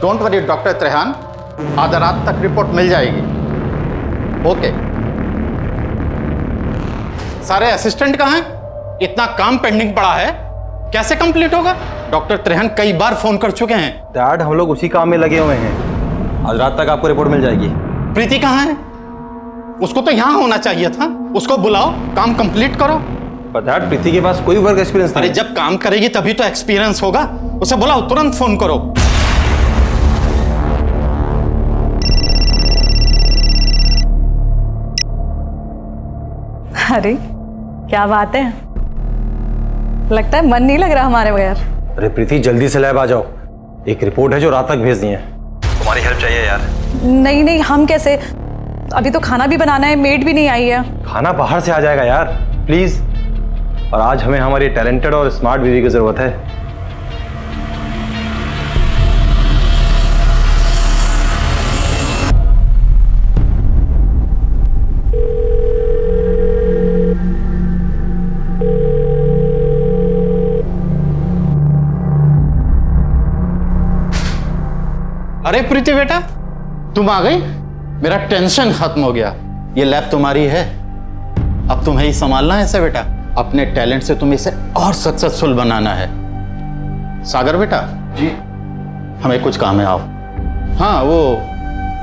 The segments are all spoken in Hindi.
डोंट वरी डॉक्टर त्रेहान, आधा रात तक रिपोर्ट मिल जाएगी। ओके। सारे असिस्टेंट कहाँ हैं? इतना काम पेंडिंग पड़ा है, कैसे कंप्लीट होगा? डॉक्टर त्रेहान कई बार फोन कर चुके हैं। डैड, हम लोग उसी काम में लगे हुए हैं। आज रात तक आपको रिपोर्ट मिल जाएगी। प्रीति कहाँ है? उसको तो यहाँ होना चाहिए था। उसको बुलाओ, काम कंप्लीट करो। पर डैड, प्रीति के पास कोई वर्क एक्सपीरियंस नहीं। अरे जब काम करेगी तभी तो एक्सपीरियंस होगा। उसे बुलाओ, तुरंत फोन करो। अरे क्या बात है, लगता है मन नहीं लग रहा हमारे बगैर। अरे प्रीति, जल्दी से लैब आ जाओ। एक रिपोर्ट है जो रात तक भेजनी है। तुम्हारी हेल्प चाहिए यार। नहीं नहीं, हम कैसे? अभी तो खाना भी बनाना है, मेड भी नहीं आई है। खाना बाहर से आ जाएगा यार, प्लीज। और आज हमें हमारी टैलेंटेड और स्मार्ट बीवी की जरूरत है। अरे प्रीति बेटा, तुम आ गई। मेरा टेंशन खत्म हो गया। ये लैब तुम्हारी है, अब तुम्हें ही संभालना है इसे बेटा। अपने टैलेंट से तुम्हें इसे और सक्सेसफुल बनाना है। सागर बेटा जी, हमें कुछ काम है, आओ। हाँ, वो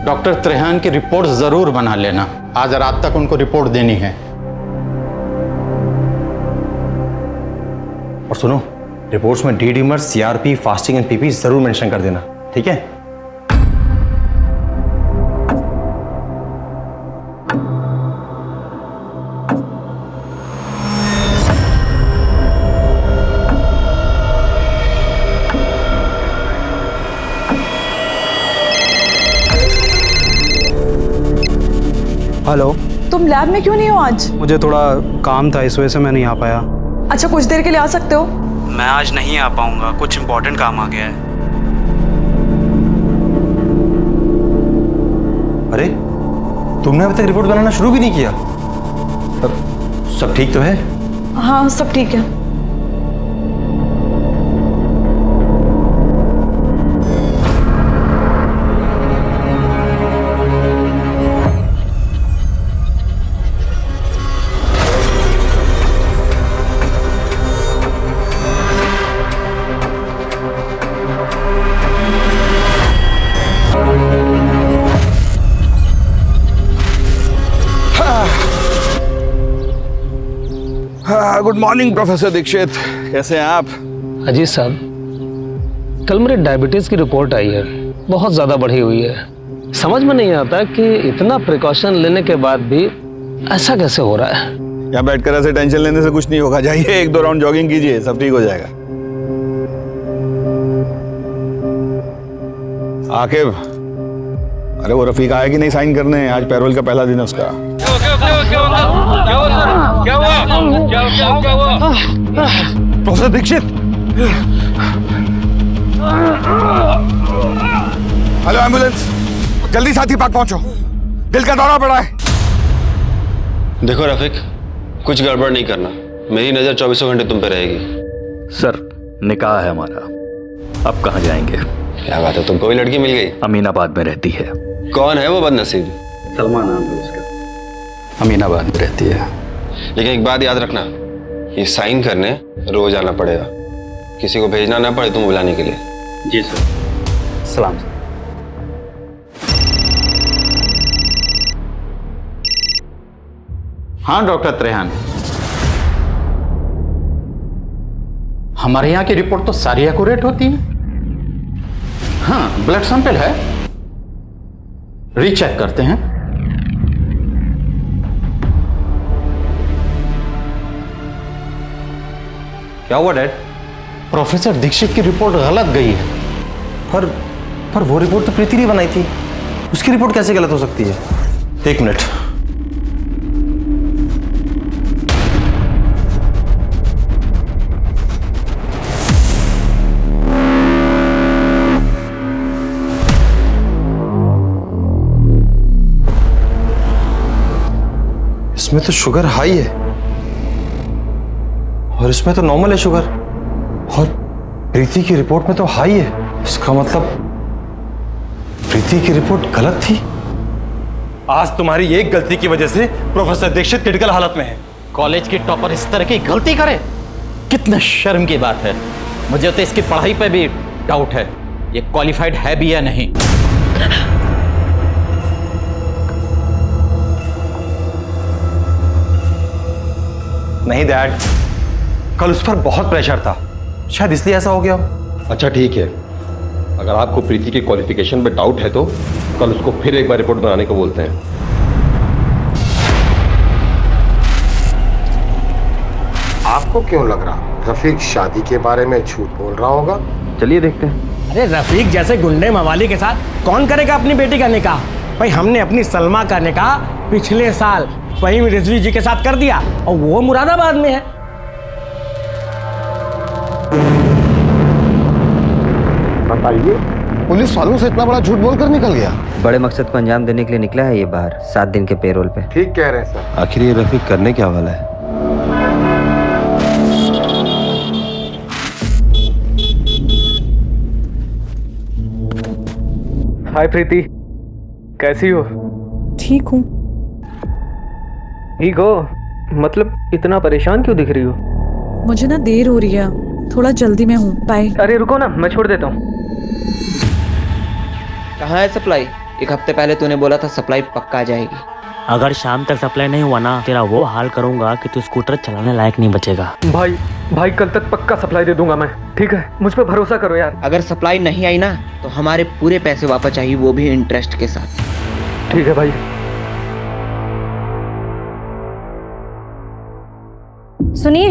डॉक्टर त्रेहान की रिपोर्ट जरूर बना लेना। आज रात तक उनको रिपोर्ट देनी है। और सुनो, रिपोर्ट्स में D डीमर, CRP, fasting and PP जरूर मेंशन कर देना, ठीक है? हेलो। तुम लैब में क्यों नहीं हो आज? मुझे थोड़ा काम था, इस वजह से मैं नहीं आ पाया। अच्छा, कुछ देर के लिए आ सकते हो? मैं आज नहीं आ पाऊंगा, कुछ इम्पोर्टेंट काम आ गया है। अरे, तुमने अभी तक रिपोर्ट बनाना शुरू भी नहीं किया? सब ठीक तो है? हाँ, सब ठीक है। गुड मॉर्निंग प्रोफेसर दीक्षित, कैसे हैं आप? अजीत साहब, कल मेरे डायबिटीज की रिपोर्ट आई है, बहुत ज्यादा बढ़ी हुई है। समझ में नहीं आता कि इतना प्रिकॉशन लेने के बाद भी ऐसा कैसे हो रहा है। यहाँ बैठकर ऐसे टेंशन लेने से कुछ नहीं होगा। जाइए, 1-2 राउंड जॉगिंग कीजिए, सब ठीक हो जाएगा। आकिब, अरे वो रफीक आया कि नहीं साइन करने? आज पैरोल का पहला दिन है उसका। प्रोफेसर दीक्षित, हेलो एम्बुलेंस, जल्दी साथी पार्क पहुंचो, दिल का दौरा पड़ा है। देखो रफीक, कुछ गड़बड़ नहीं करना, मेरी नजर 24 घंटे तुम पे रहेगी। सर, निकाह है हमारा, अब कहाँ जाएंगे? क्या बात है, तुमको भी लड़की मिल गई? अमीनाबाद में रहती है। कौन है वो बदनसीब? सलमान नाम है उसका, अमीनाबाद में रहती है। लेकिन एक बात याद रखना, ये साइन करने रोज आना पड़ेगा, किसी को भेजना ना पड़े तुम बुलाने के लिए। जी सर। सलाम सर। हाँ डॉक्टर त्रेहान, हमारे यहाँ की रिपोर्ट तो सारी एक्यूरेट होती है। हाँ, ब्लड सैंपल है, रीचेक करते हैं। क्या हुआ डैड? प्रोफेसर दीक्षित की रिपोर्ट गलत गई है। पर वो रिपोर्ट तो प्रीति ने बनाई थी, उसकी रिपोर्ट कैसे गलत हो सकती है? एक मिनट। इसमें तो शुगर हाई है और इसमें तो नॉर्मल है शुगर, और प्रीति की रिपोर्ट में तो हाई है। इसका मतलब प्रीति की रिपोर्ट गलत थी। आज तुम्हारी एक गलती की वजह से प्रोफेसर दीक्षित क्रिटिकल हालत में है। कॉलेज की टॉपर इस तरह की गलती करे, कितना शर्म की बात है। मुझे तो इसकी पढ़ाई पे भी डाउट है, ये क्वालिफाइड है भी या नहीं। नहीं डैड, कल उस पर बहुत प्रेशर था, शायद इसलिए ऐसा हो गया हो। अच्छा ठीक है, अगर आपको प्रीति के क्वालिफिकेशन पे डाउट है तो कल उसको फिर एक बार रिपोर्ट बनाने को बोलते हैं। आपको क्यों लग रहा रफीक शादी के बारे में झूठ बोल रहा होगा? चलिए देखते हैं। अरे रफीक जैसे गुंडे मवाली के साथ कौन करेगा अपनी बेटी का निकाह? भाई हमने अपनी सलमा का निकाह पिछले साल फहीम रिजवी जी के साथ कर दिया और वो मुरादाबाद में है। बताइए, पुलिस वालों से इतना बड़ा झूठ बोलकर निकल गया? बड़े मकसद को अंजाम देने के लिए निकला है ये बाहर 7 दिन के पेरोल पे। ठीक कह रहे हैं सर। आखिर ये रफीक करने क्या वाला है? हाय प्रीति, कैसी हो? ठीक हूँ। ठीक हो? मतलब इतना परेशान क्यों दिख रही हो? मुझे ना देर हो रही है, थोड़ा जल्दी में हूँ। बाय। अरे रुको ना, मैं छोड़ देता हूँ। कहाँ है सप्लाई? एक हफ्ते पहले तूने बोला था सप्लाई पक्का आ जाएगी। अगर शाम तक सप्लाई नहीं हुआ ना, तेरा वो हाल करूंगा कि तू स्कूटर चलाने लायक नहीं बचेगा। भाई कल तक पक्का सप्लाई दे दूंगा मैं, ठीक है? मुझ पे भरोसा करो यार। अगर सप्लाई नहीं आई ना तो हमारे पूरे पैसे वापस चाहिए, वो भी इंटरेस्ट के साथ। ठीक है भाई। सुनिए,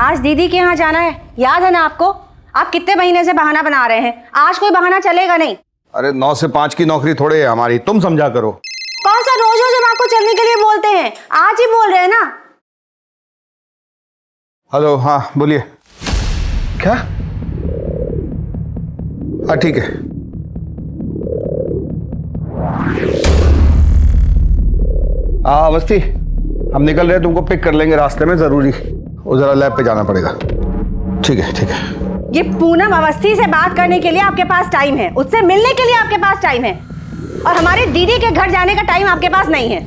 आज दीदी के यहाँ जाना है, याद है ना आपको? आप कितने महीने से बहाना बना रहे हैं, आज कोई बहाना चलेगा नहीं। अरे 9 से 5 की नौकरी थोड़े है हमारी, तुम समझा करो। कौन सा रोज रोज हम आपको चलने के लिए बोलते हैं, आज ही बोल रहे हैं ना। हेलो, हाँ बोलिए। क्या? हाँ ठीक है। अवस्थी, हम निकल रहे हैं, तुमको पिक कर लेंगे रास्ते में, जरूरी वो जरा लैब पे जाना पड़ेगा। ठीक है ठीक है। ये पूनम अवस्थी से बात करने के लिए आपके पास टाइम है, उससे मिलने के लिए आपके पास टाइम है, और हमारे दीदी के घर जाने का टाइम आपके पास नहीं है।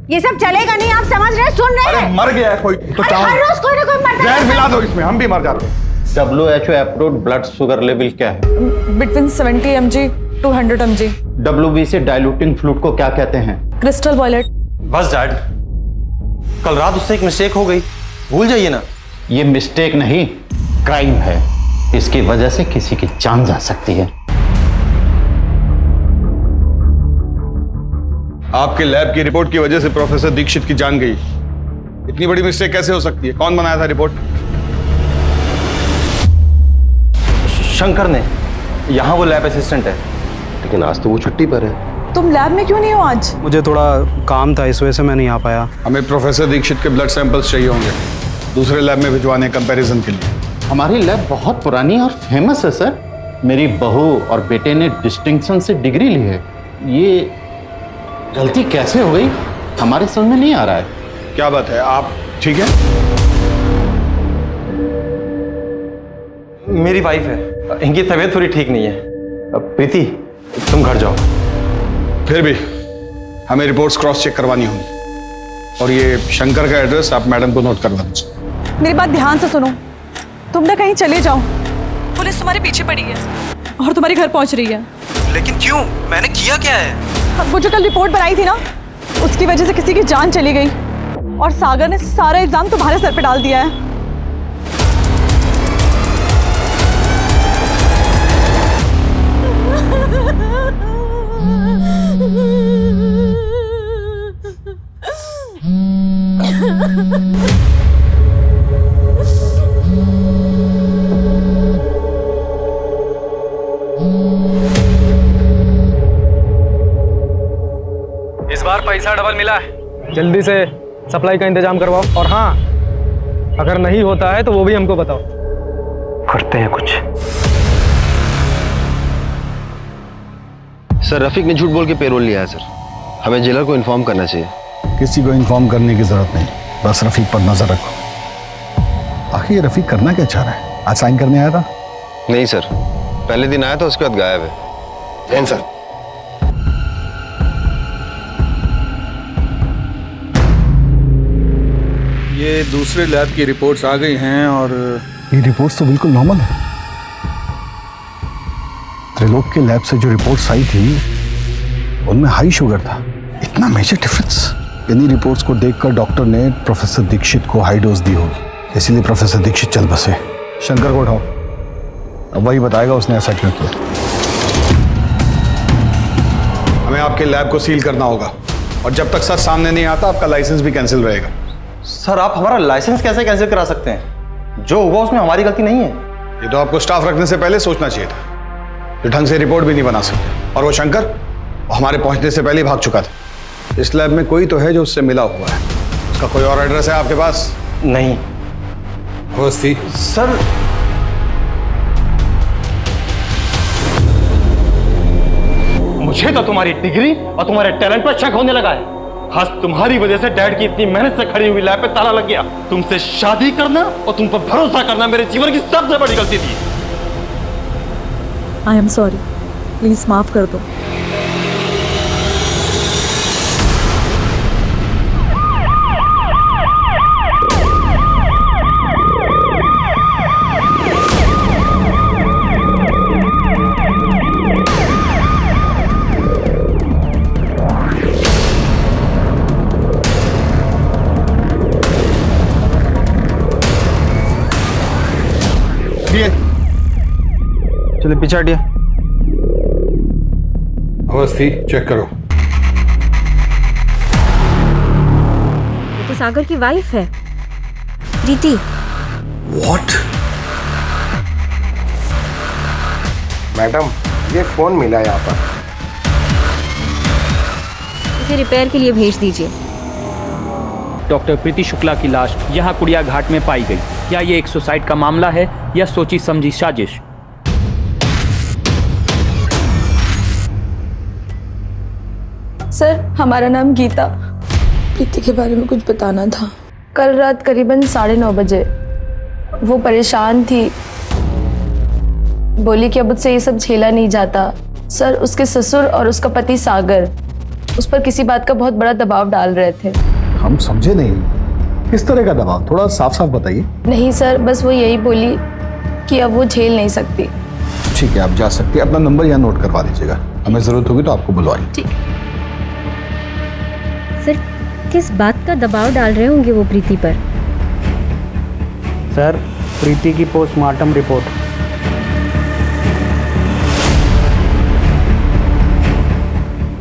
ये सब चलेगा नहीं, आप समझ रहे, सुन रहे हैं? अरे मर गया है कोई तो हर रोज कोई ना कोई मरता है। जहर मिला दो इसमें, हम भी मर जाते हैं। WHO approved blood sugar level क्या है? Between 70 mg to 100 mg। WBC diluting fluid को क्या कहते हैं? Crystal violet. बस डैड, कल रात उससे एक मिस्टेक हो गई, भूल जाइए ना। ये मिस्टेक नहीं, क्राइम है। इसकी वजह से किसी की जान जा सकती है। आपके लैब की रिपोर्ट की वजह से प्रोफेसर दीक्षित की जान गई। इतनी बड़ी मिस्टेक कैसे हो सकती है? कौन बनाया था रिपोर्ट? शंकर ने, यहाँ वो लैब असिस्टेंट है। लेकिन आज तो वो छुट्टी पर है। तुम लैब में क्यों नहीं हो आज? मुझे थोड़ा काम था, इस वजह से मैं नहीं आ पाया। हमें प्रोफेसर दीक्षित के ब्लड सैंपल्स चाहिए होंगे दूसरे लैब में भिजवाने कंपैरिजन के लिए। हमारी लैब बहुत पुरानी और फेमस है सर। मेरी बहू और बेटे ने डिस्टिंक्शन से डिग्री ली है। ये गलती कैसे हो गई हमारे समझ में नहीं आ रहा है। क्या बात है, आप ठीक है? मेरी वाइफ है, इनकी तबीयत थोड़ी ठीक नहीं है। अब प्रीति, तुम घर जाओ। फिर भी हमें रिपोर्ट्स क्रॉस चेक करवानी होंगी, और ये शंकर का एड्रेस आप मैडम को नोट करवा दीजिए। मेरी बात ध्यान से सुनो, तुम ना कहीं चले जाओ, पुलिस तुम्हारे पीछे पड़ी है और तुम्हारे घर पहुंच रही है। लेकिन क्यों? मैंने किया क्या है? वो जो कल रिपोर्ट बनाई थी ना, उसकी वजह से किसी की जान चली गई, और सागर ने सारा इल्जाम तुम्हारे सर पे डाल दिया है। इस बार पैसा डबल मिला है, जल्दी से सप्लाई का इंतजाम करवाओ। और हाँ, अगर नहीं होता है तो वो भी हमको बताओ, करते हैं कुछ। सर रफीक ने झूठ बोल के पेरोल लिया है सर, हमें जेलर को इन्फॉर्म करना चाहिए। किसी को इन्फॉर्म करने की जरूरत नहीं, बस रफीक पर नजर रखो। आखिर ये रफीक करना क्या चाह रहा है? आज साइन करने आया था? नहीं सर, पहले दिन आया था, उसके बाद गायब है। जैन सर, ये दूसरे लैब की रिपोर्ट्स आ गई हैं और ये रिपोर्ट्स तो बिल्कुल नॉर्मल है। त्रिलोक के लैब से जो रिपोर्ट्स आई थी उनमें हाई शुगर था। इतना मेजर डिफरेंस? इन्हीं रिपोर्ट्स को देखकर डॉक्टर ने प्रोफेसर दीक्षित को हाई डोज दी होगी, इसीलिए प्रोफेसर दीक्षित चल बसे। शंकर को उठाओ, अब वही बताएगा उसने ऐसा क्यों किया। हमें आपके लैब को सील करना होगा और जब तक सर सामने नहीं आता आपका लाइसेंस भी कैंसिल रहेगा। सर आप हमारा लाइसेंस कैसे कैंसिल करा सकते हैं? जो हुआ उसमें हमारी गलती नहीं है। ये तो आपको स्टाफ रखने से पहले सोचना चाहिए था। जो ढंग से रिपोर्ट भी नहीं बना सकते। और वो शंकर, वो हमारे पहुंचने से पहले ही भाग चुका था। इस लैब में कोई तो है जो उससे मिला हुआ है। उसका कोई और एड्रेस है आपके पास? नहीं। अवस्थी सर मुझे तो तुम्हारी डिग्री और तुम्हारे टैलेंट पर शक होने लगा है। खास तुम्हारी वजह से डैड की इतनी मेहनत से खड़ी हुई लैब पे ताला लग गया। तुमसे शादी करना और तुम पर भरोसा करना मेरे जीवन की सबसे बड़ी गलती थी। आई एम सॉरी, प्लीज माफ कर दो। चलिए पीछे हटिए। अवस्थी चेक करो। ये तो सागर की वाइफ है, प्रीति। What? मैडम ये फोन मिला यहाँ पर। इसे रिपेयर के लिए भेज दीजिए। डॉक्टर प्रीति शुक्ला की लाश यहाँ कुड़िया घाट में पाई गई। क्या ये एक सुसाइड का मामला है या सोची समझी साजिश? सर, हमारा नाम गीता। प्रीति के बारे में कुछ बताना था। कल रात करीबन 9:30 बजे वो परेशान थी, बोली कि अब मुझसे ये सब झेला नहीं जाता। सर, उसके ससुर और उसका पति सागर उस पर किसी बात का बहुत बड़ा दबाव डाल रहे थे। हम समझे नहीं, किस तरह का दबाव? थोड़ा साफ साफ बताइए। नहीं सर, बस वो यही बोली कि अब वो झेल नहीं सकती। ठीक है, आप जा सकती है। अपना नंबर यहाँ नोट करवा दीजिएगा, हमें जरूरत होगी तो आपको बुलवाएंगे। ठीक। सर, किस बात का दबाव डाल रहे होंगे वो प्रीति पर? सर, प्रीति की पोस्टमार्टम रिपोर्ट।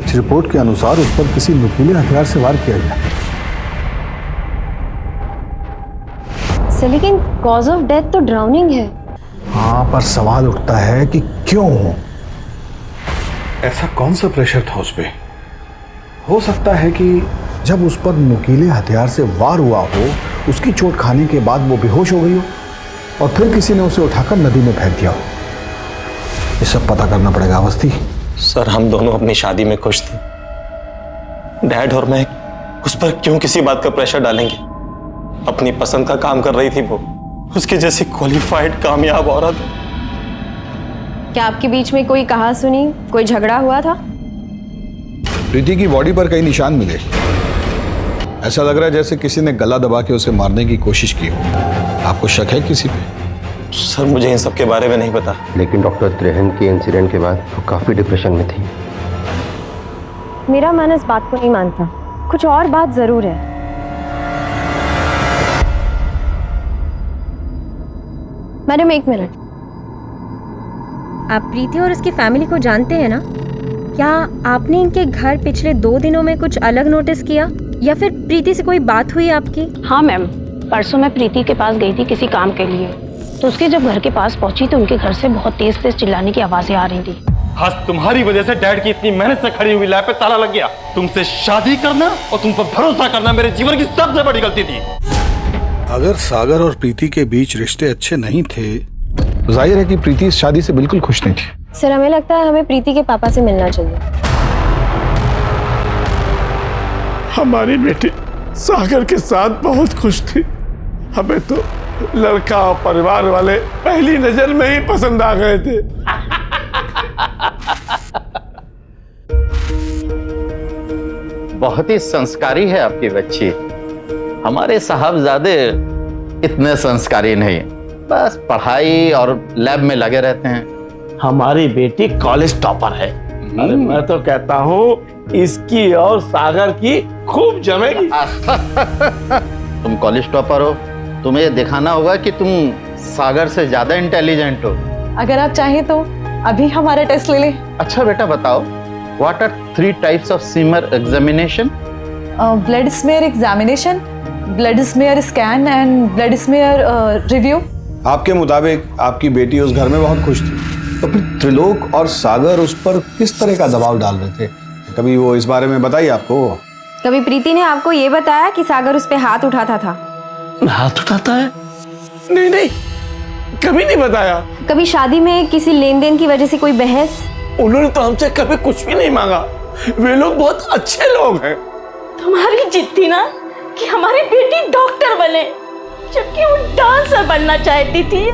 इस रिपोर्ट के अनुसार उस पर किसी नुकीले हथियार से वार किया गया। सर, लेकिन कॉज ऑफ डेथ तो ड्राउनिंग है। हाँ, पर सवाल उठता है कि क्यों? ऐसा कौन सा प्रेशर था उस पे? हो सकता है कि जब उस पर नुकीले हथियार से वार हुआ हो, उसकी चोट खाने के बाद वो बेहोश हो गई हो और फिर किसी ने उसे उठाकर नदी में फेंक दिया हो। ये सब पता करना पड़ेगा अवस्थी। सर, हम दोनों अपनी शादी में खुश थे। डैड और मैं उस पर क्यों किसी बात का प्रेशर डालेंगे? अपनी पसंद का काम कर रही थी वो, उसकी जैसी क्वालिफाइड कामयाब औरत। क्या आपके बीच में कोई कहा सुनी, कोई झगड़ा हुआ था? प्रीति की बॉडी पर कई निशान मिले। ऐसा लग रहा है जैसे किसी ने गला दबा के उसे मारने की कोशिश की हो। आपको शक है किसी पे? सर, मुझे इन सब के बारे में नहीं पता। लेकिन डॉक्टर त्रिहन के इंसिडेंट के बाद वो काफी डिप्रेशन में थी। मेरा मन इस बात को नहीं मानता, कुछ और बात जरूर है। Madam, 1 minute. आप प्रीति और उसकी फैमिली को जानते हैं ना? क्या आपने इनके घर पिछले 2 दिनों में कुछ अलग नोटिस किया या फिर प्रीति से कोई बात हुई आपकी? हाँ मैम, परसों मैं प्रीति के पास गई थी किसी काम के लिए, तो उसके जब घर के पास पहुंची तो उनके घर से बहुत तेज तेज चिल्लाने की आवाजें आ रही थी। खास तुम्हारी वजह से डैड की इतनी मेहनत से खड़ी हुई लैब पे ताला लग गया। तुमसे शादी करना और तुम पर भरोसा करना मेरे जीवन की सबसे बड़ी गलती थी। अगर सागर और प्रीति के बीच रिश्ते अच्छे नहीं थे तो जाहिर है कि प्रीति इस शादी से बिल्कुल खुश नहीं थी। सर, हमें लगता है हमें प्रीति के पापा से मिलना चाहिए। हमारी बेटी सागर के साथ बहुत खुश थी। हमें तो लड़का और परिवार वाले पहली नजर में ही पसंद आ गए थे। बहुत ही संस्कारी है आपकी बच्ची। हमारे साहबजादे इतने संस्कारी नहीं, बस पढ़ाई और लैब में लगे रहते हैं। हमारी बेटी कॉलेज टॉपर है। अरे मैं तो कहता हूँ इसकी और सागर की खूब जमेगी। तुम कॉलेज टॉपर हो, तुम्हें ये दिखाना होगा कि तुम सागर से ज्यादा इंटेलिजेंट हो। अगर आप चाहें तो अभी हमारा टेस्ट ले लें। अच्छा बेटा बताओ, what are 3 types of smear examination? Blood smear examination, blood smear scan and blood smear review. आपके मुताबिक आपकी बेटी उस घर में बहुत खुश थी, तो फिर त्रिलोक और सागर उस पर किस तरह का दबाव डाल रहे थे? कभी वो इस बारे में बताइए आपको? कभी प्रीति ने आपको ये बताया कि सागर उस पे हाथ उठाता था? हाथ उठाता है? नहीं नहीं, कभी नहीं बताया। कभी शादी में किसी लेन देन की वजह से कोई बहस? उन्होंने तो हमसे कभी कुछ भी नहीं मांगा। वे लोग बहुत अच्छे लोग हैं। तुम्हारी जिद थी ना कि हमारी बेटी डॉक्टर बने, जबकि वो डांसर बनना चाहती थी।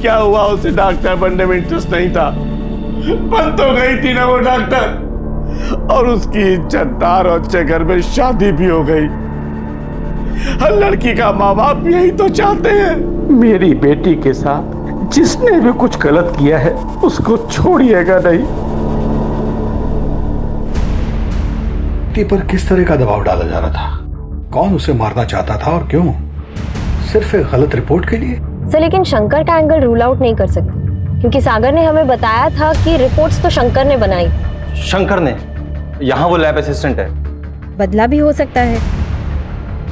क्या हुआ, उसे डॉक्टर बनने में इंटरेस्ट नहीं था? बन तो गई थी ना वो डॉक्टर, और उसकी इज्जतदार और अच्छे घर में शादी भी हो गई। हर लड़की का माँ बाप यही तो चाहते हैं। मेरी बेटी के साथ जिसने भी कुछ गलत किया है उसको छोड़िएगा नहीं। बेटी पर किस तरह का दबाव डाला जा रहा था? कौन उसे मारना चाहता था और क्यों? सिर्फ एक गलत रिपोर्ट के लिए? सर लेकिन शंकर का एंगल रूल आउट नहीं कर सकते, क्योंकि सागर ने हमें बताया था कि रिपोर्ट्स तो शंकर ने बनाई। शंकर ने? यहाँ वो लैब असिस्टेंट है। बदला भी हो सकता है।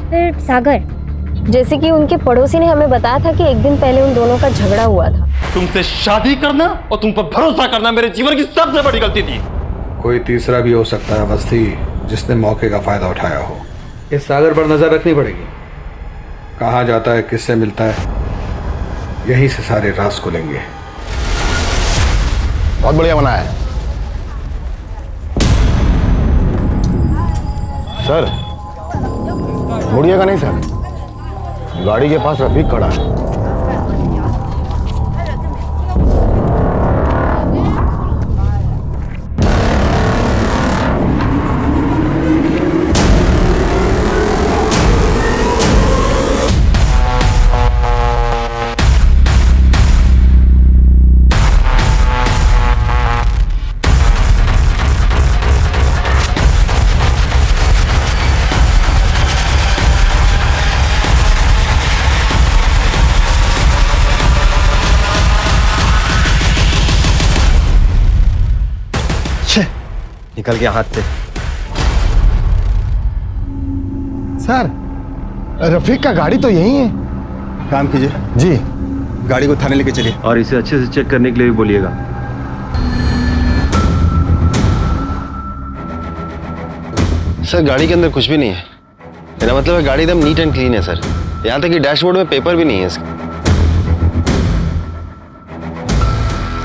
फिर सागर, जैसे कि उनके पड़ोसी ने हमें बताया था कि एक दिन पहले उन दोनों का झगड़ा हुआ था। तुमसे शादी करना और तुम पर भरोसा करना मेरे जीवन की सबसे बड़ी गलती थी। कोई तीसरा भी हो सकता है अवस्थी, जिसने मौके का फायदा उठाया हो। इस सागर पर नजर रखनी पड़ेगी। कहाँ जाता है, किससे मिलता है, यहीं से सारे राज खुलेंगे। बहुत बढ़िया बना है सर। मुड़िएगा नहीं सर, गाड़ी के पास रफीक खड़ा है। निकल गया हाथ से। सर रफीक का गाड़ी तो यही है। काम कीजिए जी, गाड़ी को थाने लेके चलिए और इसे अच्छे से चेक करने के लिए भी बोलिएगा। सर गाड़ी के अंदर कुछ भी नहीं है। मेरा मतलब है गाड़ी एकदम नीट एंड क्लीन है सर। यहाँ तक कि डैशबोर्ड में पेपर भी नहीं है इसका।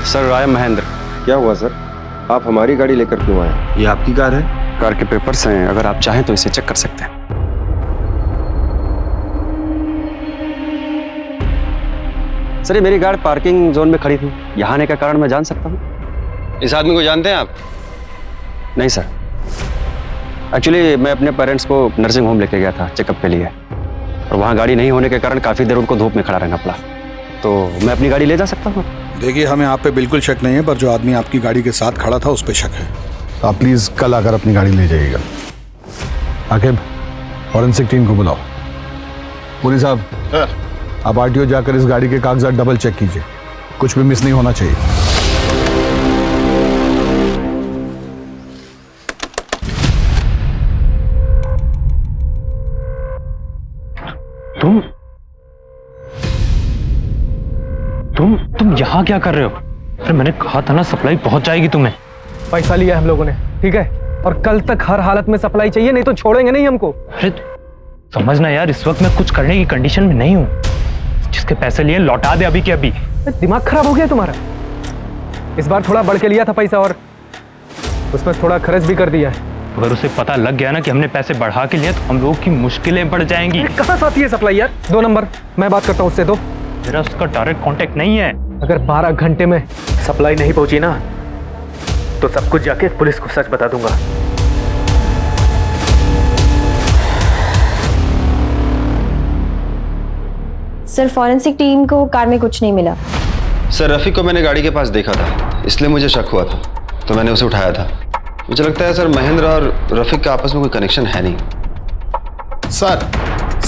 Sir I am Mahendra. क्या हुआ सर, आप हमारी गाड़ी लेकर क्यों आए? ये आपकी कार है? कार के पेपर्स हैं, अगर आप चाहें तो इसे चेक कर सकते हैं। सर ये मेरी गाड़ी पार्किंग जोन में खड़ी थी, यहाँ आने का कारण मैं जान सकता हूँ? इस आदमी को जानते हैं आप? नहीं सर, एक्चुअली मैं अपने पेरेंट्स को नर्सिंग होम लेके गया था चेकअप के लिए, और वहाँ गाड़ी नहीं होने के कारण काफ़ी देर उनको धूप में खड़ा रहना पड़ा। तो मैं अपनी गाड़ी ले जा सकता हूँ? देखिए हमें आप पे बिल्कुल शक नहीं है, पर जो आदमी आपकी गाड़ी के साथ खड़ा था उस पर शक है। तो आप प्लीज कल आकर अपनी गाड़ी ले जाइएगा। आकिब, फॉरेंसिक टीम को बुलाओ। पुलिस साहब, आप आरटीओ जाकर इस गाड़ी के कागजात डबल चेक कीजिए, कुछ भी मिस नहीं होना चाहिए। तुम यहाँ क्या कर रहे हो? अरे मैंने कहा था ना सप्लाई पहुंच जाएगी तुम्हें। पैसा लिया हम लोगों ने, ठीक है, और कल तक हर हालत में सप्लाई चाहिए, नहीं तो छोड़ेंगे नहीं हमको। अरे समझना यार, इस वक्त मैं कुछ करने की कंडीशन में नहीं हूँ। जिसके पैसे लिए लौटा दे अभी के अभी। दिमाग खराब हो गया तुम्हारा। इस बार थोड़ा बढ़ के लिया था पैसा और उसमें थोड़ा खर्च भी कर दिया है। अगर उसे पता लग गया ना कि हमने पैसे बढ़ा के लिए, तो हम लोगों की मुश्किलें बढ़ जाएंगी। कहाँ से आती है सप्लाई यार? 2 नंबर, मैं बात करता हूँ उससे। 2 मेरा उसका डायरेक्ट कांटेक्ट नहीं है। अगर 12 घंटे में सप्लाई नहीं पहुंची ना, तो सब कुछ जाके पुलिस को सच बता दूंगा। सर फॉरेंसिक टीम को कार में कुछ नहीं मिला। सर रफीक को मैंने गाड़ी के पास देखा था, इसलिए मुझे शक हुआ था, तो मैंने उसे उठाया था। मुझे लगता है सर महेंद्र और रफीक का आपस में कोई कनेक्शन है नहीं। सर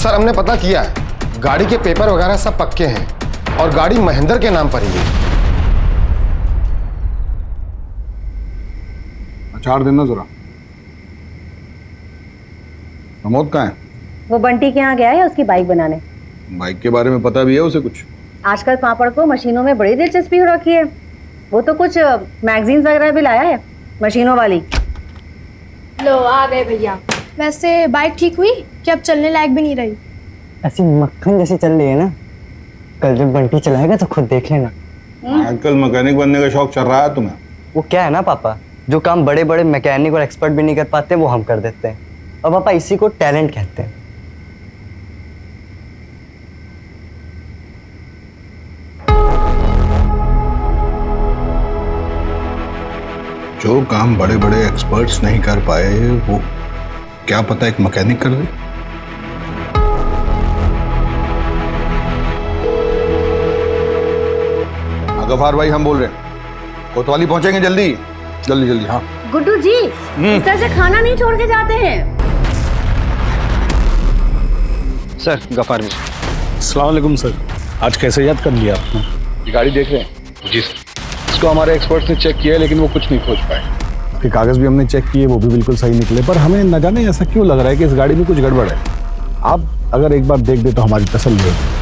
हमने पता किया है, गाड़ी के पेपर वगैरह सब पक्के हैं और गाड़ी महेंद्र के नाम पर ही है। अचार देना जरा। प्रमोद कहाँ है? वो बंटी के यहाँ गया है उसकी बाइक बनाने। बाइक के बारे में पता भी है उसे कुछ? आजकल पापड़ को मशीनों में बड़ी दिलचस्पी हो रखी है। वो तो कुछ मैगजीन्स वगैरह भी लाया है मशीनों वाली। लो आ गए भैया। वैसे बाइक ठीक हुई कि अब चलने लायक भी नहीं रही? ऐसी मक्खन जैसी चल रही है ना, कल जब बंटी चलाएगा तो खुद देख लेना। आजकल मैकेनिक बनने का शौक चल रहा है तुम्हें? वो क्या है ना पापा, जो काम बड़े बड़े मैकेनिक और एक्सपर्ट भी नहीं कर पाते वो हम कर देते हैं, और पापा इसी को टैलेंट कहते हैं। जो काम बड़े बड़े एक्सपर्ट्स नहीं कर पाए वो क्या पता एक मैकेनिक कर दे। गफार भाई हम बोल रहे हैं, कोतवाली पहुंचेंगे जल्दी जल्दी जल्दी। हाँ गुड्डू जी, इस तरह से खाना नहीं छोड़ के जाते हैं। सर गफार जी। अस्सलाम वालेकुम सर, आज कैसे याद कर लिया आपने? ये गाड़ी देख रहे हैं? जी सर। इसको हमारे एक्सपर्ट्स ने चेक किया है लेकिन वो कुछ नहीं खोज पाए। उसके कागज भी हमने चेक किए, वो भी बिल्कुल सही निकले, पर हमें न जाने ऐसा क्यों लग रहा है कि इस गाड़ी में कुछ गड़बड़ है। आप अगर एक बार देख दे तो हमारी तसल्ली होगी।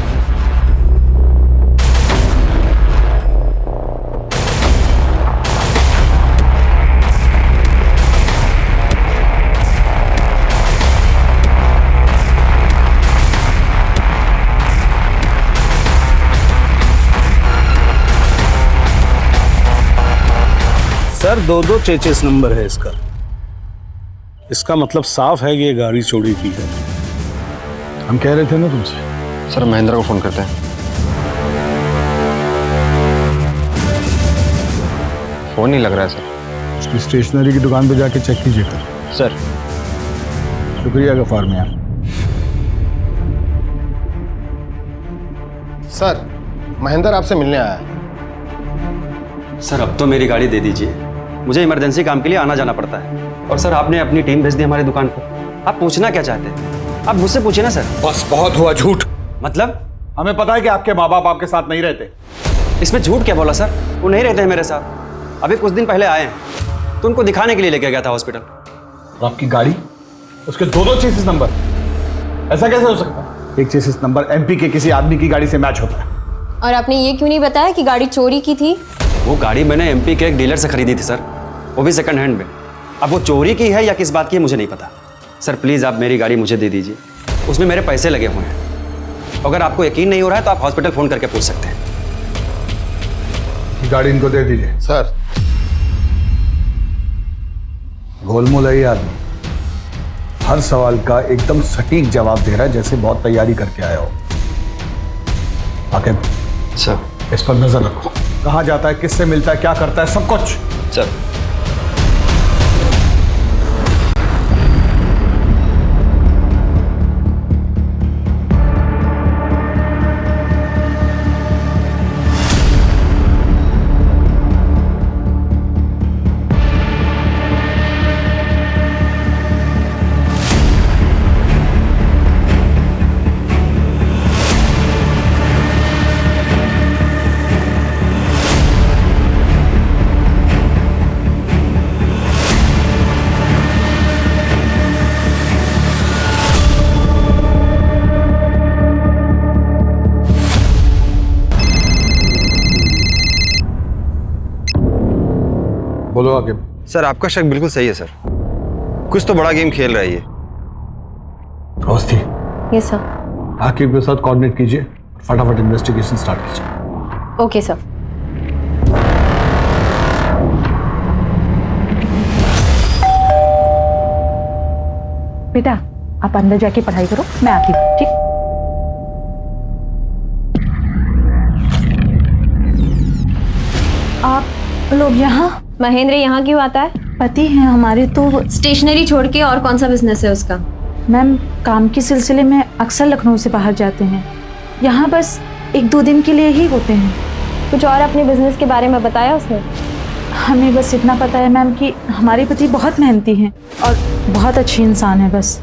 सर 2-2 चेचिस नंबर है इसका। इसका मतलब साफ है कि ये गाड़ी चोरी की है। हम कह रहे थे ना तुमसे। सर महेंद्र को फोन करते हैं। फोन नहीं लग रहा है सर। उसकी स्टेशनरी की दुकान पे जाके चेक कीजिएगा। सर शुक्रिया गफार मियां। सर महेंद्र आपसे मिलने आया है। सर अब तो मेरी गाड़ी दे दीजिए, मुझे इमरजेंसी काम के लिए आना जाना पड़ता है। और सर आपने अपनी टीम भेज दी हमारी दुकान पर। आप पूछना क्या चाहते हैं? आप मुझसे पूछिए ना सर। बस बहुत हुआ झूठ। मतलब? हमें पता है कि आपके माँ बाप आपके साथ नहीं रहते। इसमें झूठ क्या बोला सर? वो नहीं रहते हैं मेरे साथ। अभी कुछ दिन पहले आए हैं तो उनको दिखाने के लिए लेके गया था हॉस्पिटल। और आपकी गाड़ी, उसके 2-2 चेसिस नंबर, ऐसा कैसे हो सकता है? एक चेसिस नंबर एमपी के किसी आदमी की गाड़ी से मैच होता है। और आपने ये क्यों नहीं बताया कि गाड़ी चोरी की थी? वो गाड़ी मैंने एमपी के एक डीलर से खरीदी थी सर, वो भी सेकंड हैंड में। अब वो चोरी की it या किस बात की है मुझे नहीं पता। सर प्लीज़ आप मेरी गाड़ी मुझे दे दीजिए, उसमें मेरे पैसे लगे हुए हैं। अगर आपको यकीन नहीं हो रहा है तो आप हॉस्पिटल फ़ोन करके पूछ सकते हैं। गाड़ी इनको दे दीजिए। सर गोलमोल है ये आदमी, हर सवाल का एकदम सटीक जवाब दे रहा है, जैसे बहुत तैयारी करके आया हो। आके सर इस पर नजर रखो, कहाँ जाता है, किससे मिलता है, क्या करता है, सब कुछ। सर बोलो आगे। सर आपका शक बिल्कुल सही है सर, कुछ तो बड़ा गेम खेल रहा है ये। दोस्ती ये सर। आकिब के साथ कोऑर्डिनेट कीजिए, फटाफट इन्वेस्टिगेशन स्टार्ट कीजिए। Okay sir. बेटा आप अंदर जाके पढ़ाई करो, मैं आती हूँ। ठीक। आप लोग यहाँ? महेंद्र यहाँ क्यों आता है? पति हैं हमारे तो। स्टेशनरी छोड़ के और कौन सा बिजनेस है उसका? मैम काम के सिलसिले में अक्सर लखनऊ से बाहर जाते हैं। यहाँ बस 1-2 दिन के लिए ही होते हैं। कुछ और अपने बिजनेस के बारे में बताया उसने? हमें बस इतना पता है मैम कि हमारे पति बहुत मेहनती हैं और बहुत अच्छी इंसान है बस।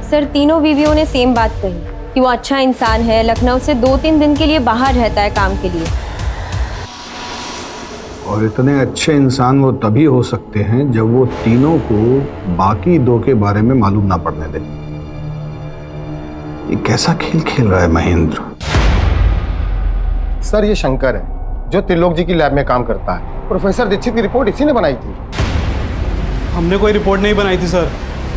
सर, तीनों बीवियों ने सेम बात कही कि वो अच्छा इंसान है, लखनऊ से 2-3 दिन के लिए बाहर रहता है काम के लिए। और इतने अच्छे इंसान वो तभी हो सकते हैं जब वो तीनों को बाकी 2 के बारे में मालूम ना पड़ने दें। ये कैसा खेल खेल रहा है महेंद्र? सर ये शंकर है जो त्रिलोक जी की लैब में काम करता है। प्रोफेसर दीक्षित की रिपोर्ट इसी ने बनाई थी। हमने कोई रिपोर्ट नहीं बनाई थी सर।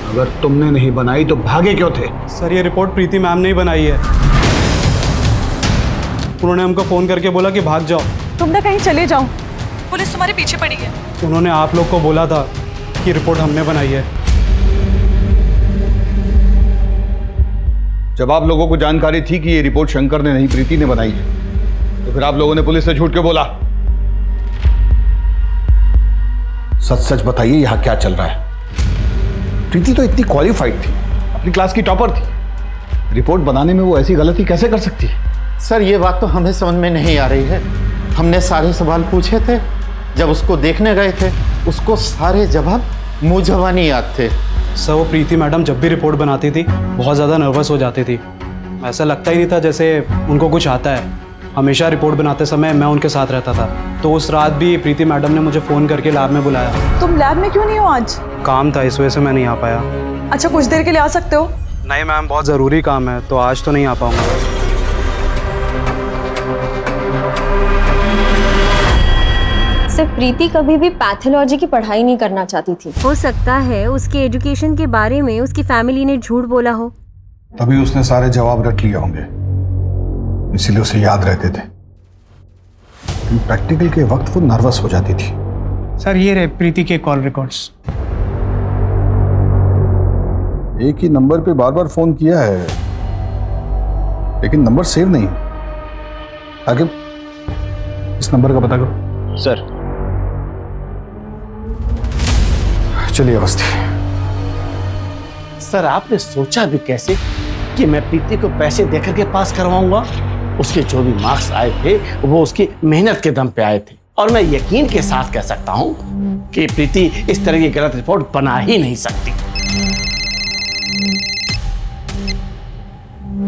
अगर तुमने नहीं बनाई तो भागे क्यों थे? सर ये रिपोर्ट प्रीति मैम ने ही बनाई है। उन्होंने हमको फ़ोन करके बोला कि भाग जाओ। तुम ना कहीं चले जाओ, पुलिस तुम्हारे पीछे पड़ी है। उन्होंने आप लोग को बोला था कि रिपोर्ट हमने बनाई है। जब आप लोगों को जानकारी थी कि ये रिपोर्ट शंकर ने नहीं प्रीति ने बनाई है, तो फिर आप लोगों ने पुलिस से झूठ क्यों बोला? सच सच बताइए यहां क्या चल रहा है? प्रीति तो इतनी क्वालिफाइड थी, अपनी क्लास की टॉपर थी। रिपोर्ट बनाने में वो ऐसी गलती कैसे कर सकती है? सर ये बात तो हमें समझ में नहीं आ रही है। हमने सारे सवाल पूछे थे, जब उसको देखने गए थे उसको सारे जवाब मुंह जबानी याद थे। सर वो प्रीति मैडम जब भी रिपोर्ट बनाती थी बहुत ज़्यादा नर्वस हो जाती थी। ऐसा लगता ही नहीं था जैसे उनको कुछ आता है। हमेशा रिपोर्ट बनाते समय मैं उनके साथ रहता था। तो उस रात भी प्रीति मैडम ने मुझे फ़ोन करके लैब में बुलाया। तुम लैब में क्यों नहीं हो आज? काम था, इस वजह से मैं नहीं आ पाया। अच्छा कुछ देर के लिए आ सकते हो? नहीं मैम, बहुत ज़रूरी काम है तो आज तो नहीं आ पाऊँगा। सिर्फ प्रीति कभी भी पैथोलॉजी की पढ़ाई नहीं करना चाहती थी। हो सकता है उसके एजुकेशन के बारे में उसकी फैमिली ने झूठ बोला हो। तभी उसने सारे जवाब रट लिए होंगे, इसीलिए उसे याद रहते थे। प्रैक्टिकल के वक्त वो नर्वस हो जाती थी। सर ये रहे प्रीति के कॉल रिकॉर्ड्स। एक ही नंबर पे बार बार फोन किया है, लेकिन नंबर सेव नहीं है। आगे इस नंबर का पता करो। सर चलिए अवस्थी। सर आपने सोचा भी कैसे कि मैं प्रीति को पैसे देकर के पास करवाऊंगा? उसके जो भी मार्क्स आए थे वो उसकी मेहनत के दम पे आए थे, और मैं यकीन के साथ कह सकता हूं कि प्रीति इस तरह की गलत रिपोर्ट बना ही नहीं सकती।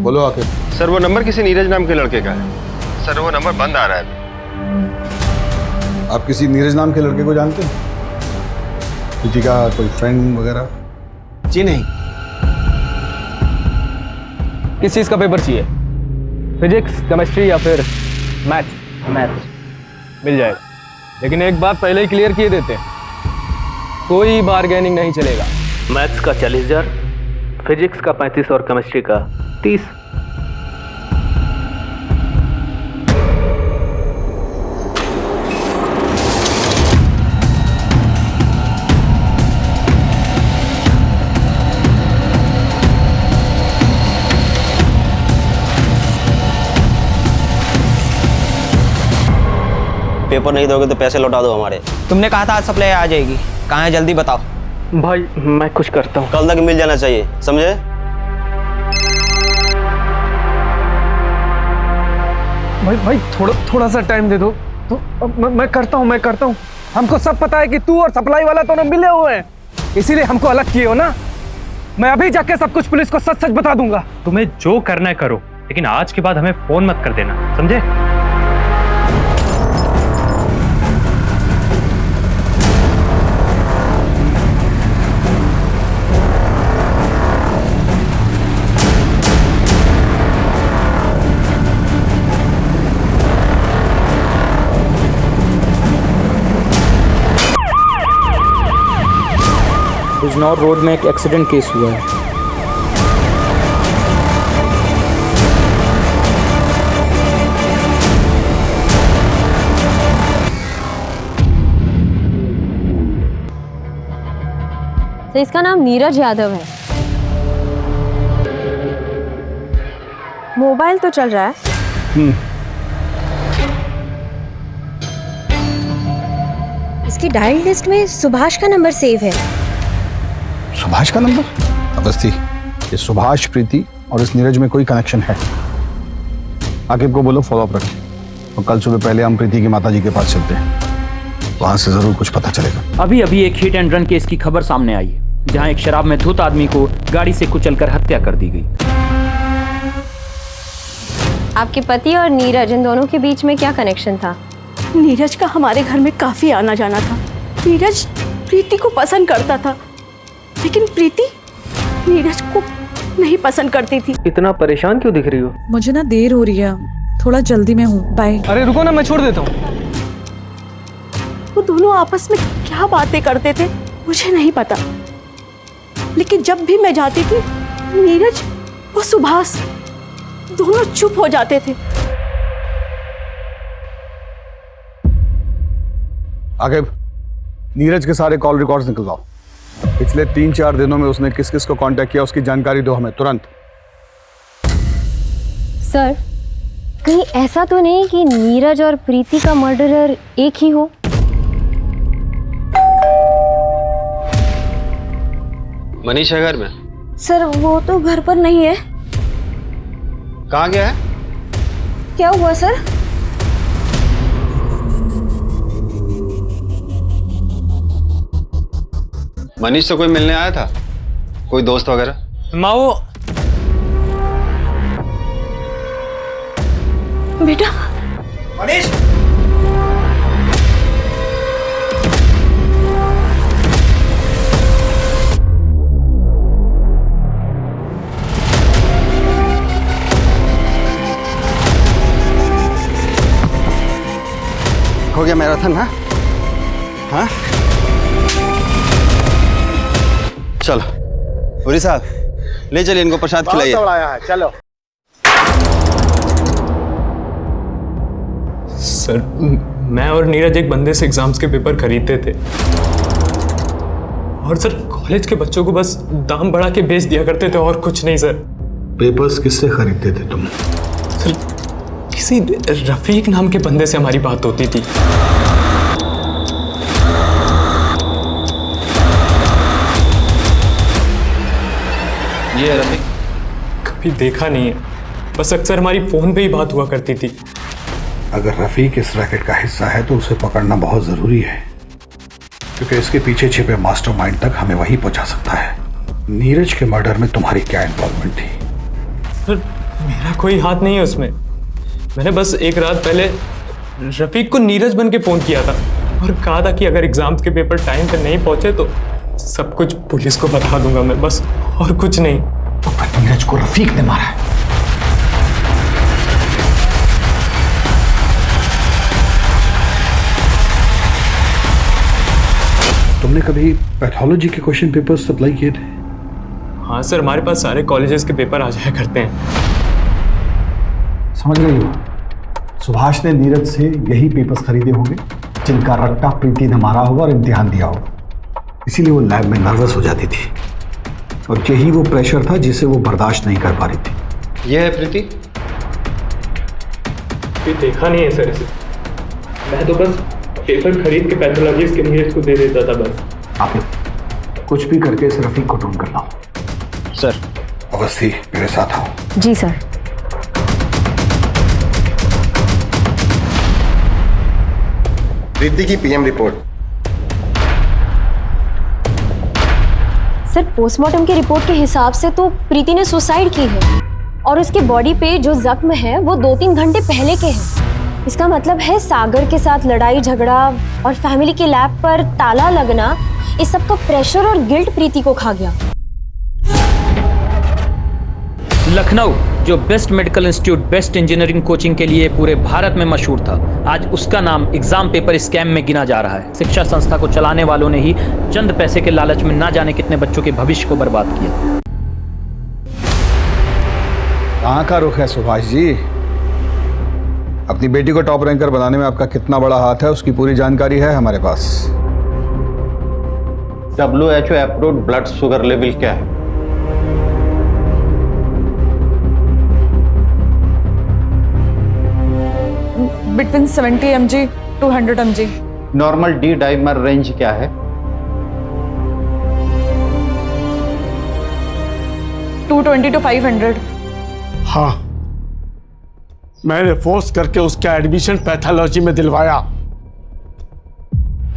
बोलो आके। सर वो नंबर किसी नीरज नाम के लड़के का है। सर वो नंबर बंद आ रहा है। आप किसी नीरज नाम के लड़के को जानते हैं? प्रीति का कोई फ्रेंड वगैरह? जी नहीं। किस चीज़ का पेपर चाहिए? फिजिक्स, केमिस्ट्री या फिर मैथ्स? मिल जाएगा, लेकिन एक बात पहले ही क्लियर किए देते हैं, कोई बार्गेनिंग नहीं चलेगा। मैथ्स का 40,000, फिजिक्स का 35 और केमिस्ट्री का 30। पेपर नहीं दोगे तो पैसे लौटा दो हमारे। तुमने कहा था आज सप्लाई आ जाएगी, कहाँ है जल्दी बताओ। भाई मैं कुछ करता हूँ। कल तक मिल जाना चाहिए, समझे? भाई थोड़ा सा टाइम दे दो तो मैं करता हूँ। हमको सब पता है कि तू और सप्लाई वाला दोनों मिले हुए हैं, इसीलिए हमको अलग किए हो ना। मैं अभी जाके सब कुछ पुलिस को सच सच बता दूंगा। तुम्हें जो करना है करो, लेकिन आज के बाद हमें फोन मत कर देना, समझे? बिजनौर रोड में एक एक्सीडेंट केस हुआ है। तो इसका नाम नीरज यादव है। मोबाइल तो चल रहा है। इसकी उसकी डायल लिस्ट में सुभाष का नंबर सेव है। सुभाष का नंबर? अवस्थी, ये सुभाष, प्रीति और इस नीरज में कोई कनेक्शन है? आकिब को बोलो फॉलो अप रखें, और कल सुबह पहले हम प्रीति की माताजी के पास चलते हैं, वहां से जरूर कुछ पता चलेगा। अभी अभी एक हिट एंड रन केस की खबर सामने आई है, जहां एक शराब में धुत आदमी को गाड़ी से कुचलकर हत्या कर दी गई। आपके पति और नीरज, इन दोनों के बीच में क्या कनेक्शन था? नीरज का हमारे घर में काफी आना जाना था। नीरज प्रीति को पसंद करता था, लेकिन प्रीति नीरज को नहीं पसंद करती थी। इतना परेशान क्यों दिख रही हो? मुझे ना देर हो रही है, थोड़ा जल्दी में हूँ, बाय। अरे रुको ना, मैं छोड़ देता हूँ। वो दोनों आपस में क्या बातें करते थे मुझे नहीं पता, लेकिन जब भी मैं जाती थी नीरज और सुभाष दोनों चुप हो जाते थे। आकिब, नीरज के सारे कॉल रिकॉर्ड्स निकलवाओ। पिछले 3-4 दिनों में उसने किस किस को कांटेक्ट किया, उसकी जानकारी दो हमें तुरंत। सर, कहीं ऐसा तो नहीं कि नीरज और प्रीति का मर्डरर एक ही हो? मनीष है घर में? सर वो तो घर पर नहीं है। कहाँ गया है? क्या हुआ सर? मनीष से कोई मिलने आया था? कोई दोस्त वगैरह? माओ, बेटा। मनीष, हो गया मैराथन? हाँ हाँ, चलो पुरी साहब, ले चलिए इनको प्रसाद खिलाइए। चलो। सर, मैं और नीरज एक बंदे से एग्जाम्स के पेपर खरीदते थे, और सर कॉलेज के बच्चों को बस दाम बढ़ा के बेच दिया करते थे, और कुछ नहीं सर। पेपर्स किससे खरीदते थे तुम? सर, किसी रफीक नाम के बंदे से हमारी बात होती थी। ये है रफीक? कभी देखा नहीं है, बस अक्सर हमारी फोन पे ही बात हुआ करती थी। अगर रफीक इस रैकेट का हिस्सा है तो उसे पकड़ना बहुत जरूरी है, क्योंकि इसके पीछे छिपे मास्टरमाइंड तक हमें वही पहुंचा सकता है। नीरज के मर्डर में तुम्हारी क्या इन्वॉल्वमेंट थी? सर, मेरा कोई हाथ नहीं है उसमें। मैंने बस एक रात पहले रफीक को नीरज बन के फोन किया था और कहा था कि अगर एग्जाम्स के पेपर टाइम पे नहीं पहुंचे तो सब कुछ पुलिस को बता दूंगा मैं, बस, और कुछ नहीं। तो नीरज को रफीक ने मारा है? तुमने कभी पैथोलॉजी के क्वेश्चन पेपर सप्लाई किए थे? हाँ सर, हमारे पास सारे कॉलेजेस के पेपर आ जाया करते हैं। समझ रही हो, सुभाष ने नीरज से यही पेपर्स खरीदे होंगे जिनका रट्टा प्रीति ने मारा होगा और इम्तिहान दिया होगा, इसीलिए वो लैब में नर्वस हो जाती थी, और यही वो प्रेशर था जिसे वो बर्दाश्त नहीं कर पा रही थी। ये है प्रीति? कोई देखा नहीं है सर इसे, मैं तो बस पेपर खरीद के पैथोलॉजिस्ट के नीरज को दे देता था बस। आप कुछ भी करके इस रफीक को ढूंढ कर लाओ। सर। अवस्थी, मेरे साथ आओ। जी सर। प्रीति की पीएम रिपोर्ट। सर, पोस्टमार्टम की रिपोर्ट के हिसाब से तो प्रीति ने सुसाइड की है, और उसके बॉडी पे जो जख्म है वो 2-3 घंटे पहले के हैं। इसका मतलब है सागर के साथ लड़ाई झगड़ा और फैमिली के लैब पर ताला लगना, इस सब का प्रेशर और गिल्ट प्रीति को खा गया। लखनऊ, जो best medical institute, best engineering coaching के लिए पूरे भारत में मशहूर था, आज उसका नाम एग्जाम पेपर स्कैम में गिना जा रहा है। शिक्षा संस्था को चलाने वालों ने ही चंद पैसे के लालच में ना जाने कितने बच्चों के भविष्य को बर्बाद किया। कहाँ का रुख है सुभाष जी? अपनी बेटी को टॉप रैंकर बनाने में आपका कितना बड़ा हाथ है उसकी पूरी जानकारी है हमारे पास। WHO approved blood sugar level क्या है? Between 70 mg to 100 mg। Normal D dimer range क्या है? 220 to 500। हाँ, मैंने फोर्स करके उसका एडमिशन पैथोलॉजी में दिलवाया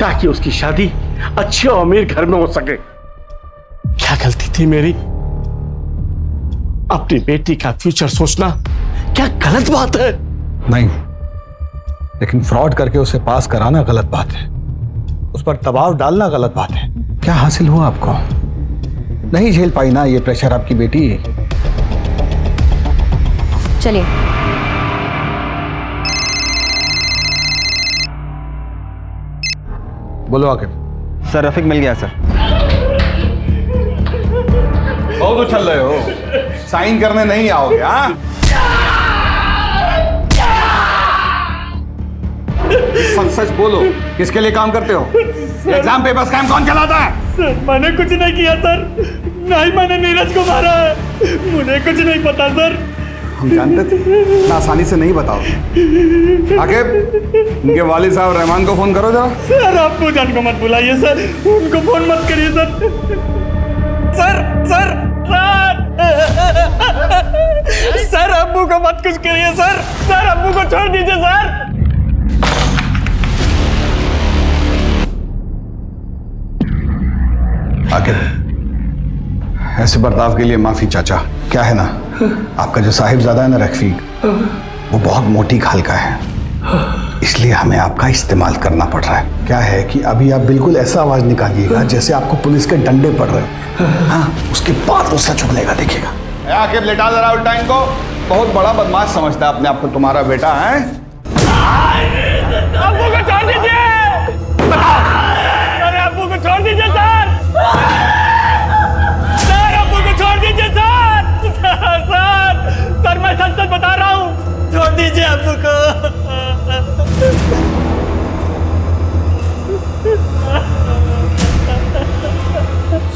ताकि उसकी शादी अच्छे और अमीर घर में हो सके। क्या गलती थी मेरी? अपनी बेटी का फ्यूचर सोचना क्या गलत बात है? नहीं, लेकिन फ्रॉड करके उसे पास कराना गलत बात है। उस पर दबाव डालना गलत बात है। क्या हासिल हुआ आपको? नहीं झेल पाई ना ये प्रेशर आपकी बेटी? चलिए। बोलो आकिब। सर रफीक मिल गया सर। बहुत उछल रहे हो, साइन करने नहीं आओगे? हाँ, सच सच बोलो, किसके लिए काम करते हो? एग्जाम पेपर स्कैम कौन चलाता है? सर मैंने कुछ नहीं किया सर, ना ही मैंने नीरज को मारा है, मुझे कुछ नहीं पता सर। हम जानते थे, इतना आसानी से नहीं बताओ। आकिब, इनके वालिद साहब रहमान को फोन करो जरा। सर अब्बू जान को मत बुलाइए सर, उनको फोन मत करिए sir. Sir sir sir sir अब्बू को मत कुछ करिए सर, सर अब्बू को छोड़ दीजिए सर। आकिब, ऐसे बर्ताव के लिए माफी चाचा। क्या है ना, आपका जो साहिबजादा है ना रफीक, वो बहुत मोटी खाल का है, इसलिए हमें आपका इस्तेमाल करना पड़ रहा है। क्या है कि अभी आप बिल्कुल ऐसा आवाज निकालिएगा जैसे आपको पुलिस के डंडे पड़ रहे हैं। हाँ, उसके बाद वो सच उगलेगा, देखिएगा। आकिब, लेटा जरा उल्टा इनको। बहुत बड़ा बदमाश समझता है अपने आप को तुम्हारा बेटा है। अब्बू को छोड़ दीजिए, अरे अब्बू को छोड़ दीजिए सर, सर अब्बू को छोड़ दीजिए सर, सर मैं सच सच बता रहा हूँ, छोड़ दीजिए अब्बू को।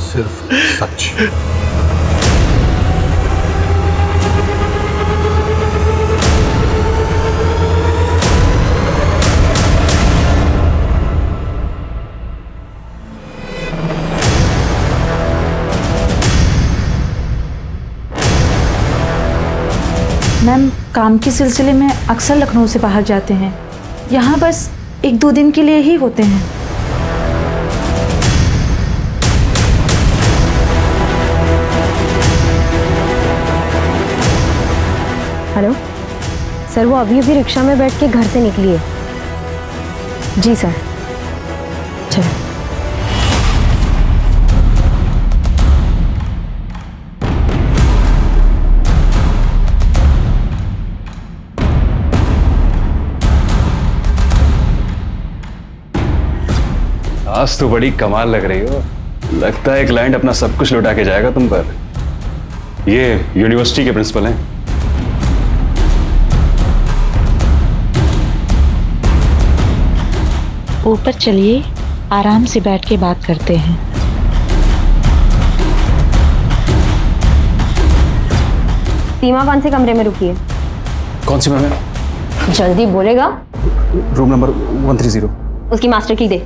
सिर्फ सच। मैम, काम के सिलसिले में अक्सर लखनऊ से बाहर जाते हैं, यहाँ बस 1-2 दिन के लिए ही होते हैं। हेलो सर, वो अभी अभी रिक्शा में बैठ के घर से निकली है। जी सर, चलो। आज तो बड़ी कमाल लग रही हो, लगता है क्लाइंट अपना सब कुछ लौटा के जाएगा तुम पर। ये यूनिवर्सिटी के प्रिंसिपल हैं। ऊपर चलिए, आराम से बैठ के बात करते हैं। सीमा कौन से कमरे में रुकी है? कौन सी मैम? जल्दी बोलेगा। Room number 130। उसकी मास्टर की दे।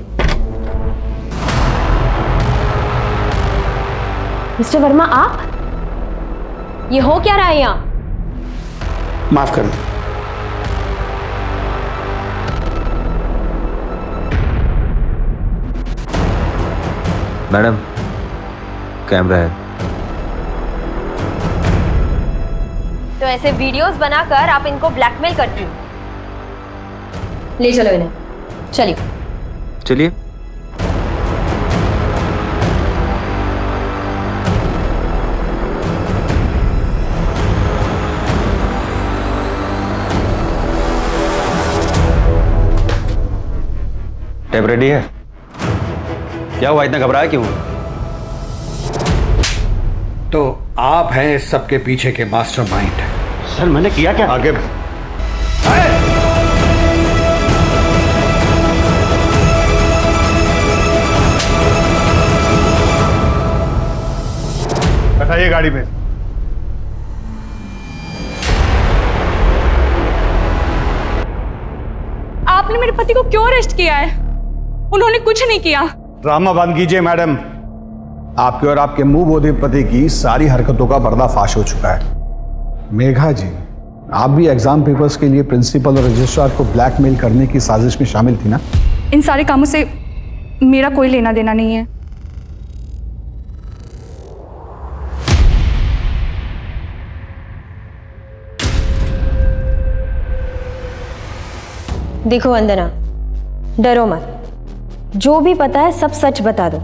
मिस्टर वर्मा, आप ये हो क्या रहा है यहाँ? माफ कर दो। मैडम, कैमरा है। तो ऐसे वीडियोस बनाकर आप इनको ब्लैकमेल करती हो? ले चलो इन्हें, चलिए। चलिए। टेप रेडी है? क्या हुआ, इतना घबराया क्यों? तो आप हैं इस सबके पीछे के मास्टरमाइंड। सर मैंने किया क्या? आगे बैठाइए गाड़ी में। आपने मेरे पति को क्यों अरेस्ट किया है? उन्होंने कुछ नहीं किया। ड्रामा बंद कीजिए मैडम। आपके और आपके मुंह बोधे पति की सारी हरकतों का पर्दाफाश हो चुका है। मेघा जी, आप भी एग्जाम पेपर्स के लिए प्रिंसिपल और रजिस्ट्रार को ब्लैकमेल करने की साजिश में शामिल थी ना? इन सारे कामों से मेरा कोई लेना देना नहीं है। देखो वंदना, डरो मत, जो भी पता है सब सच बता दो।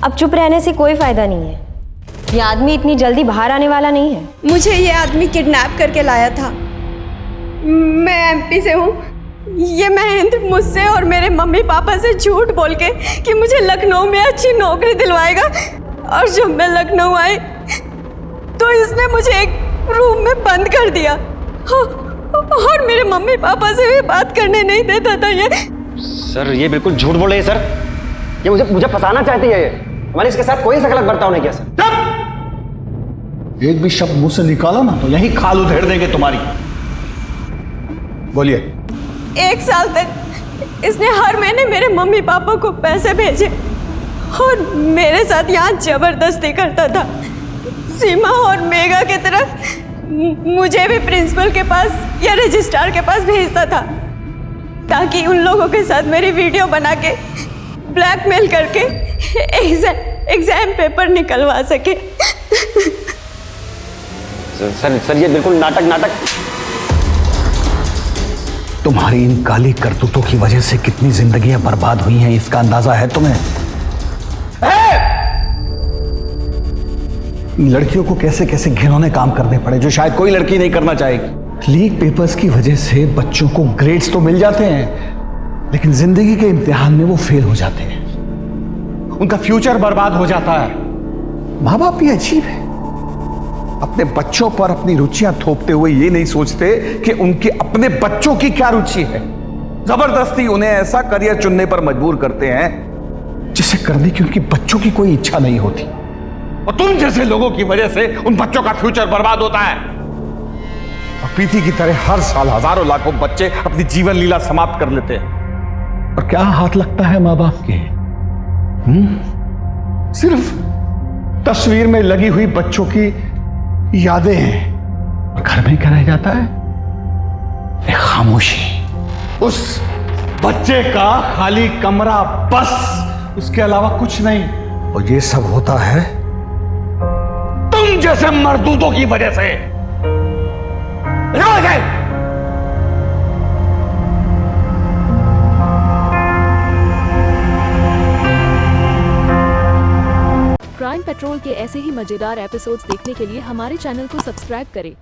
अब चुप रहने से कोई फायदा नहीं है। ये आदमी इतनी जल्दी बाहर आने वाला नहीं है। मुझे ये आदमी किडनैप करके लाया था। मैं एमपी से हूँ। ये महेंद्र मुझसे और मेरे मम्मी पापा से झूठ बोल के कि मुझे लखनऊ में अच्छी नौकरी दिलवाएगा, और जब मैं लखनऊ आई तो इसने मुझे एक रूम में बंद कर दिया और मेरे मम्मी पापा से भी बात करने नहीं देता था। ये सर, ये बिल्कुल झूठ बोल रही है सर। ये मुझे फंसाना चाहती है। मैंने इसके साथ कोई गलत बर्ताव नहीं किया सर। एक भी शब्द मुंह से निकाला ना तो यही खाल उधेड़ देंगे तुम्हारी। बोलिए। 1 साल तक इसने हर महीने मेरे मम्मी पापा को पैसे भेजे और मेरे साथ यहाँ जबरदस्ती करता था। सीमा और मेघा की तरह मुझे भी प्रिंसिपल के पास या रजिस्ट्रार के पास भेजता था, ताकि उन लोगों के साथ मेरी वीडियो बना के ब्लैकमेल करके एग्जाम पेपर निकलवा सके। सर ये बिल्कुल नाटक। तुम्हारी इन काली करतूतों की वजह से कितनी जिंदगियां बर्बाद हुई हैं, इसका अंदाजा है तुम्हें? लड़कियों को कैसे कैसे घिनौने काम करने पड़े जो शायद कोई लड़की नहीं करना चाहेगी। लीक पेपर्स की वजह से बच्चों को ग्रेड्स तो मिल जाते हैं, लेकिन जिंदगी के इम्तिहान में वो फेल हो जाते हैं, उनका फ्यूचर बर्बाद हो जाता है। माँ बाप भी अजीब है, अपने बच्चों पर अपनी रुचियां थोपते हुए ये नहीं सोचते कि उनके अपने बच्चों की क्या रुचि है। जबरदस्ती उन्हें ऐसा करियर चुनने पर मजबूर करते हैं जिसे करने की उनकी बच्चों की कोई इच्छा नहीं होती, और तुम जैसे लोगों की वजह से उन बच्चों का फ्यूचर बर्बाद होता है। और प्रीति की तरह हर साल हजारों लाखों बच्चे अपनी जीवन लीला समाप्त कर लेते हैं। और क्या हाथ लगता है माँ बाप के? सिर्फ तस्वीर में लगी हुई बच्चों की यादें हैं, और घर में क्या रह जाता है? एक खामोशी। उस बच्चे का खाली कमरा, बस, उसके अलावा कुछ नहीं। और ये सब होता है तुम जैसे मर्दूदों की वजह से। क्राइम पेट्रोल के ऐसे ही मजेदार एपिसोड्स देखने के लिए हमारे चैनल को सब्सक्राइब करें